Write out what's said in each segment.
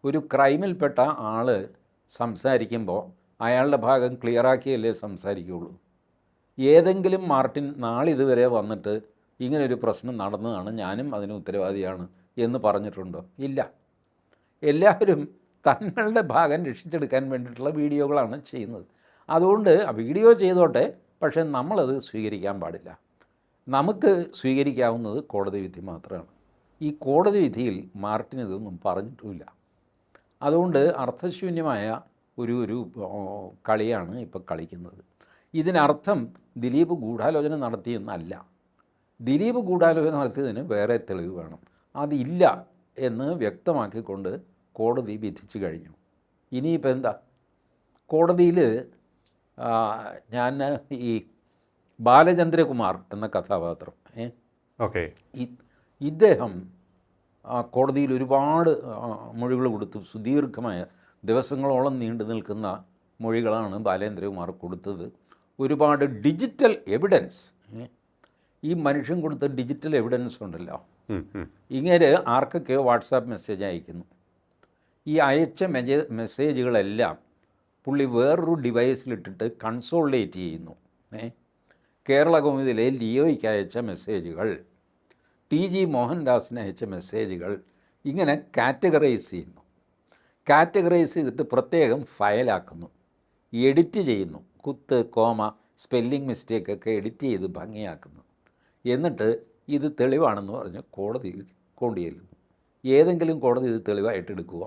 ഒരു ക്രൈമിൽപ്പെട്ട ആൾ സംസാരിക്കുമ്പോൾ അയാളുടെ ഭാഗം ക്ലിയറാക്കിയല്ലേ സംസാരിക്കുകയുള്ളൂ. ഏതെങ്കിലും മാർട്ടിൻ നാളിതുവരെ വന്നിട്ട് ഇങ്ങനൊരു പ്രശ്നം നടന്നതാണ്, ഞാനും അതിന് ഉത്തരവാദിയാണ് എന്ന് പറഞ്ഞിട്ടുണ്ടോ? ഇല്ല. എല്ലാവരും തങ്ങളുടെ ഭാഗം രക്ഷിച്ചെടുക്കാൻ വേണ്ടിയിട്ടുള്ള വീഡിയോകളാണ് ചെയ്യുന്നത്. അതുകൊണ്ട് വീഡിയോ ചെയ്തോട്ടെ, പക്ഷേ നമ്മളത് സ്വീകരിക്കാൻ പാടില്ല. നമുക്ക് സ്വീകരിക്കാവുന്നത് കോടതി വിധി മാത്രമാണ്. ഈ കോടതി വിധിയിൽ മാർട്ടിൻ ഇതൊന്നും പറഞ്ഞിട്ടുമില്ല. അതുകൊണ്ട് അർത്ഥശൂന്യമായ ഒരു കളിയാണ് ഇപ്പോൾ കളിക്കുന്നത്. ഇതിനർത്ഥം ദിലീപ് ഗൂഢാലോചന നടത്തിയെന്നല്ല. ദിലീപ് ഗൂഢാലോചന നടത്തിയതിന് വേറെ തെളിവ് വേണം. അതില്ല എന്ന് വ്യക്തമാക്കിക്കൊണ്ട് കോടതി വിധിച്ചു കഴിഞ്ഞു. ഇനിയിപ്പോൾ എന്താ? കോടതിയിൽ ഞാൻ ഈ ബാലചന്ദ്രകുമാർ എന്ന കഥാപാത്രം ഇദ്ദേഹം കോടതിയിൽ ഒരുപാട് മൊഴികൾ കൊടുത്തു. സുദീർഘമായ ദിവസങ്ങളോളം നീണ്ടു നിൽക്കുന്ന മൊഴികളാണ് ബാലേന്ദ്രകുമാർ കൊടുത്തത്. ഒരുപാട് ഡിജിറ്റൽ എവിഡൻസ്, ഈ മനുഷ്യൻ കൊടുത്ത ഡിജിറ്റൽ എവിഡൻസ് ഉണ്ടല്ലോ, ഇങ്ങനെ ആർക്കൊക്കെയോ വാട്സാപ്പ് മെസ്സേജ് അയക്കുന്നു. ഈ അയച്ച മെസ്സേജുകളെല്ലാം പുള്ളി വേറൊരു ഡിവൈസിലിട്ടിട്ട് കൺസോളിഡേറ്റ് ചെയ്യുന്നു. കേരള കൗമുദിയിലെ ലിയോയ്ക്ക് അയച്ച മെസ്സേജുകൾ, TG മോഹൻദാസിന് അയച്ച മെസ്സേജുകൾ, ഇങ്ങനെ കാറ്റഗറൈസ് ചെയ്യുന്നു. കാറ്റഗറൈസ് ചെയ്തിട്ട് പ്രത്യേകം ഫയലാക്കുന്നു, എഡിറ്റ് ചെയ്യുന്നു, കുത്ത്, കോമ, സ്പെല്ലിംഗ് മിസ്റ്റേക്കൊക്കെ എഡിറ്റ് ചെയ്ത് ഭംഗിയാക്കുന്നു. എന്നിട്ട് ഇത് തെളിവാണെന്ന് പറഞ്ഞ് കോടതിയിൽ കൊണ്ടുചെല്ലുന്നു. ഏതെങ്കിലും കോടതി ഇത് തെളിവായിട്ട് എടുക്കുക?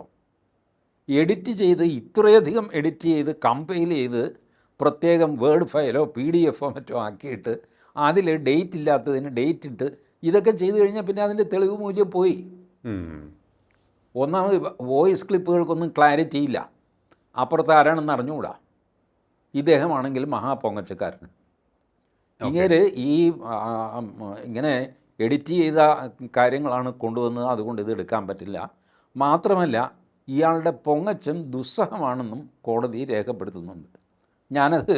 എഡിറ്റ് ചെയ്ത്, ഇത്രയധികം എഡിറ്റ് ചെയ്ത് കമ്പൈൽ ചെയ്ത് പ്രത്യേകം വേർഡ് ഫയലോ PDF മറ്റോ ആക്കിയിട്ട് അതിൽ ഡേറ്റ് ഇല്ലാത്തതിന് ഡേറ്റ് ഇട്ട് ഇതൊക്കെ ചെയ്തു കഴിഞ്ഞാൽ പിന്നെ അതിൻ്റെ തെളിവ് മൂല്യം പോയി. ഒന്നാമത് വോയിസ് ക്ലിപ്പുകൾക്കൊന്നും ക്ലാരിറ്റി ഇല്ല, അപ്പുറത്ത് ആരാണെന്ന് അറിഞ്ഞുകൂടാ. ഇദ്ദേഹമാണെങ്കിൽ മഹാപൊങ്ങച്ചക്കാരൻ. ഇങ്ങനെ എഡിറ്റ് ചെയ്ത കാര്യങ്ങളാണ് കൊണ്ടുവന്നത്, അതുകൊണ്ട് ഇത് എടുക്കാൻ പറ്റില്ല. മാത്രമല്ല ഇയാളുടെ പൊങ്ങച്ചം ദുസ്സഹമാണെന്നും കോടതി രേഖപ്പെടുത്തുന്നുണ്ട്. ഞാനത്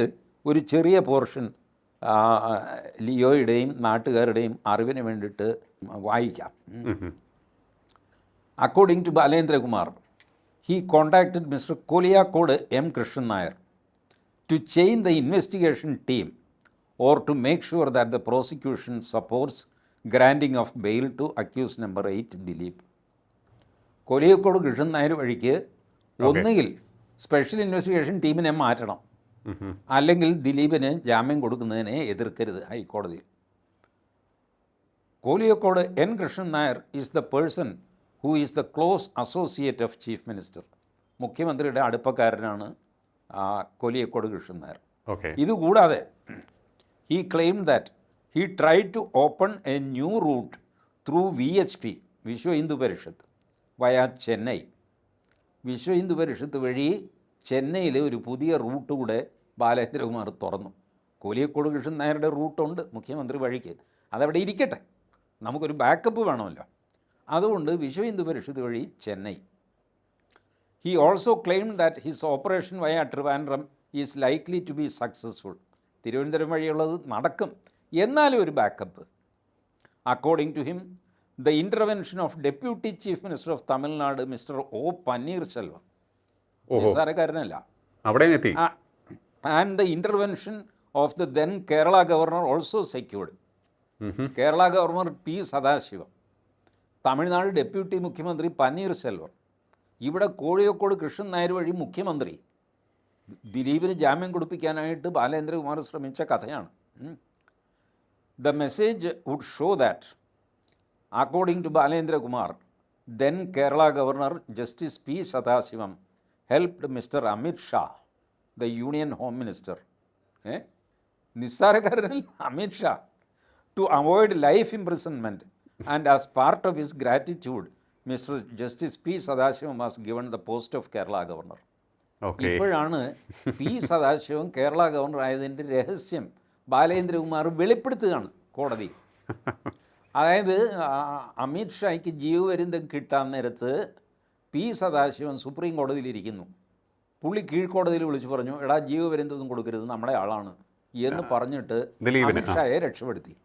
ഒരു ചെറിയ പോർഷൻ ലിയോയുടെയും നാട്ടുകാരുടെയും അറിവിന് വേണ്ടിയിട്ട് വായിക്കാം. According to Balendrakumar, he contacted Mr. Koliyakkod M. Krishnan Nair to change the investigation team or to make sure that the prosecution supports granting of bail to accused number 8 Dilip. Koliyakode Krishnan Nair വഴിക്ക് ഒന്നുകിൽ സ്പെഷ്യൽ ഇൻവെസ്റ്റിഗേഷൻ ടീമിനെ മാറ്റണം, അല്ലെങ്കിൽ ദിലീപിന് ജാമ്യം കൊടുക്കുന്നതിനെ എതിർക്കരുത് ഹൈക്കോടതിയിൽ. Koliyakode N. Krishnan Nair is the person who is the close associate of chief minister. മുഖ്യമന്ത്രിയുടെ അടുപ്പക്കാരനാണ് കോലിയക്കോട് കൃഷ്ണൻ നായർ. ഇതുകൂടാതെ he claimed that he tried to open a new route through VHP, Vishwa Hindu Parishad, via Chennai. Vishwa Hindu Parishad വഴി ചെന്നൈയിൽ ഒരു പുതിയ റൂട്ട് കൂടെ ബാലേന്ദ്രകുമാർ തുറന്നു. കോലിയക്കോട് കൃഷ്ണൻ നായരുടെ റൂട്ടുണ്ട് മുഖ്യമന്ത്രി വഴിക്ക്, അതവിടെ ഇരിക്കട്ടെ, നമുക്കൊരു ബാക്കപ്പ് വേണമല്ലോ. അതുകൊണ്ട് വിശ്വ ഹിന്ദു പരിഷത്ത് വഴി Chennai. He also claimed that his operation via Trivandrum is likely to be successful. Thiruvananthapuram വഴിയുള്ളത് നടക്കും, എന്നാലും ഒരു backup. According to him, the intervention of deputy chief minister of Tamil Nadu mister O. Panneerselvam, നിസ്സാരക്കാരനല്ല, and the intervention of the then Kerala governor also secured. Kerala governor P. Sadasivam, Tamil Nadu deputy മുഖ്യമന്ത്രി പന്നീർശെൽവം, ഇവിടെ കോഴിക്കോട് കൃഷ്ണൻ നായർ വഴി മുഖ്യമന്ത്രി. ദിലീപിന് ജാമ്യം കൊടുപ്പിക്കാനായിട്ട് ബാലേന്ദ്രകുമാർ ശ്രമിച്ച കഥയാണ്. The message would show that, according to Balendrakumar, then Kerala governor Justice P. Sadasivam helped mister Amit Shah, the union home minister, നിസ്സാരക്കാരനല്ല Amit Shah, to avoid life imprisonment, and as part of his gratitude mister Justice P. Sadasivam was given the post of Kerala governor. ഇപ്പോഴാണ് P. Sadasivam Kerala governor ആയതിൻ്റെ രഹസ്യം ബാലേന്ദ്രകുമാർ വെളിപ്പെടുത്തുകയാണ് കോടതി. അതായത് അമിത് ഷായ്ക്ക് ജീവപര്യന്തം കിട്ടാൻ നേരത്ത് P. സദാശിവൻ സുപ്രീം കോടതിയിലിരിക്കുന്നു. പുള്ളി കീഴ്ക്കോടതിയിൽ വിളിച്ചു പറഞ്ഞു, എടാ ജീവപര്യന്തം കൊടുക്കരുത്, നമ്മുടെ ആളാണ് എന്ന് പറഞ്ഞിട്ട് അമിത് ഷായെ രക്ഷപ്പെടുത്തി.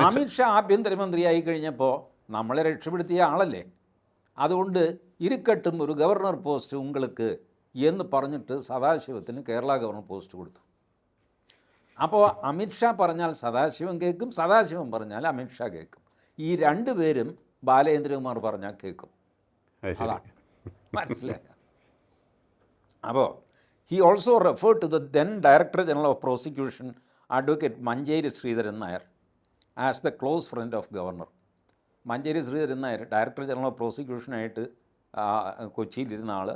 അമിത് ഷാ ആഭ്യന്തരമന്ത്രിയായി കഴിഞ്ഞപ്പോൾ നമ്മളെ രക്ഷപ്പെടുത്തിയ ആളല്ലേ. അതുകൊണ്ട് ഇരിക്കട്ടും ഒരു ഗവർണർ പോസ്റ്റ് ഉങ്ങൾക്ക് എന്ന് പറഞ്ഞിട്ട് സദാശിവത്തിന് കേരള ഗവർണർ പോസ്റ്റ് കൊടുത്തു. അപ്പോൾ അമിത്ഷാ പറഞ്ഞാൽ സദാശിവം കേൾക്കും, സദാശിവം പറഞ്ഞാൽ അമിത്ഷാ കേൾക്കും. ഈ രണ്ടുപേരും ബാലേന്ദ്രകുമാർ പറഞ്ഞാൽ കേൾക്കും. അതാണ് മനസ്സിലായ. അപ്പോൾ he also refer to the then director general of prosecution advocate Manjeri Sreedharan Nair as the close friend of governor. Manjeri Sreedharan Nair director general of പ്രോസിക്യൂഷനായിട്ട് കൊച്ചിയിലിരുന്ന ആൾ,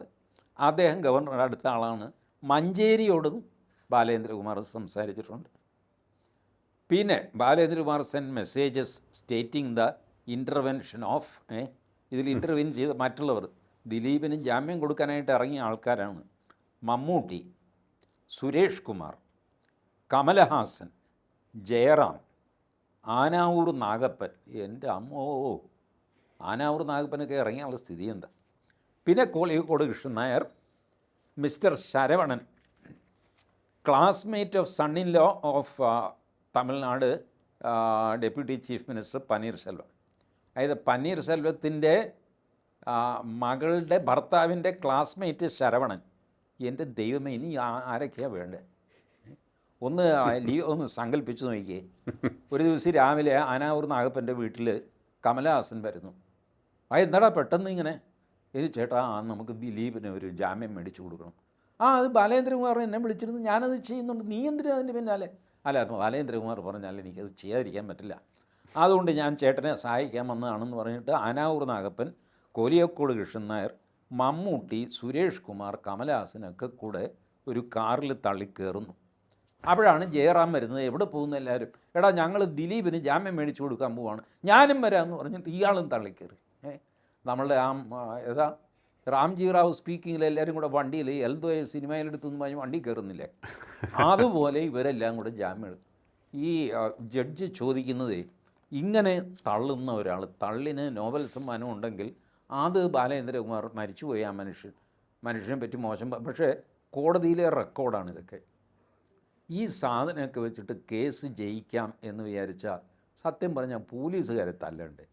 അദ്ദേഹം ഗവർണറുടെ അടുത്ത ആളാണ്. മഞ്ചേരിയോടും ബാലേന്ദ്രകുമാർ സംസാരിച്ചിട്ടുണ്ട്. പിന്നെ Balendrakumar send messages stating the intervention of ഇതിൽ ഇൻ്റർവ്യൂ ചെയ്ത മറ്റുള്ളവർ ദിലീപിന് ജാമ്യം കൊടുക്കാനായിട്ട് ഇറങ്ങിയ ആൾക്കാരാണ് മമ്മൂട്ടി, സുരേഷ് കുമാർ, കമലഹാസൻ, ജയറാം, ആനാവൂർ നാഗപ്പൻ. എൻ്റെ അമ്മോ, ആനാവൂർ നാഗപ്പനൊക്കെ ഇറങ്ങിയുള്ള സ്ഥിതി എന്താ. പിന്നെ Kozhikode Krishnan Nair, mister Saravanan, classmate of son in law of Tamil Nadu deputy chief minister Panneerselvam. അതായത് പനീർശെൽവത്തിൻ്റെ മകളുടെ ഭർത്താവിൻ്റെ ക്ലാസ്മേറ്റ് ശരവണൻ. എൻ്റെ ദൈവമേ, ഇനി ആരൊക്കെയാണ് വേണ്ടത്? ഒന്ന് സങ്കല്പിച്ച് നോക്കിയേ. ഒരു ദിവസം രാവിലെ ആനാവൂർ നാഗപ്പൻ്റെ വീട്ടിൽ കമലഹാസൻ വരുന്നു. എന്താടാ പെട്ടെന്ന് ഇങ്ങനെ? ചേട്ടാ നമുക്ക് ദിലീപിന് ഒരു ജാമ്യം മേടിച്ചു കൊടുക്കണം. അത് ബാലേന്ദ്രകുമാർ എന്നെ വിളിച്ചിരുന്നു, ഞാനത് ചെയ്യുന്നുണ്ട്, നീ എന്തിനാ അതിൻ്റെ പിന്നാലെ? അല്ല, അപ്പോൾ ബാലേന്ദ്രകുമാർ പറഞ്ഞാൽ എനിക്കത് ചെയ്യാതിരിക്കാൻ പറ്റില്ല, അതുകൊണ്ട് ഞാൻ ചേട്ടനെ സഹായിക്കാൻ വന്നതാണെന്ന് പറഞ്ഞിട്ട് ആനാവൂർ നാഗപ്പൻ, കോലിയക്കോട് കൃഷ്ണൻ നായർ, മമ്മൂട്ടി, സുരേഷ് കുമാർ, കമലഹാസനൊക്കെ കൂടെ ഒരു കാറിൽ തള്ളിക്കയറുന്നു. അപ്പോഴാണ് ജയറാം വരുന്നത്. എവിടെ പോകുന്ന എല്ലാവരും, എടാ ഞങ്ങൾ ദിലീപിന് ജാമ്യം മേടിച്ചു കൊടുക്കാൻ പോവാണ്, ഞാനും വരാമെന്ന് പറഞ്ഞിട്ട് ഇയാളും തള്ളിക്കയറി. നമ്മളുടെ ഏതാ റാംജി റാവു സ്പീക്കിങ്ങിൽ എല്ലാവരും കൂടെ വണ്ടിയിൽ എൽദോ സിനിമയിലെടുത്തൊന്നും പറഞ്ഞ് വണ്ടി കയറുന്നില്ലേ, അതുപോലെ ഇവരെല്ലാം കൂടെ ജാമ്യം എടുത്തു. ഈ ജഡ്ജ് ചോദിക്കുന്നത്, ഇങ്ങനെ തള്ളുന്ന ഒരാൾ, തള്ളിന് നോബൽ സമ്മാനം ഉണ്ടെങ്കിൽ അത് ബാലേന്ദ്രകുമാർ മരിച്ചുപോയി, ആ മനുഷ്യനെ പറ്റി മോശം, പക്ഷേ കോടതിയിലെ റെക്കോർഡാണ് ഇതൊക്കെ. ഈ സാധനമൊക്കെ വെച്ചിട്ട് കേസ് ജയിക്കാം എന്ന് വിചാരിച്ചാൽ സത്യം പറഞ്ഞാൽ പോലീസുകാരെ തല്ലണ്ടേ.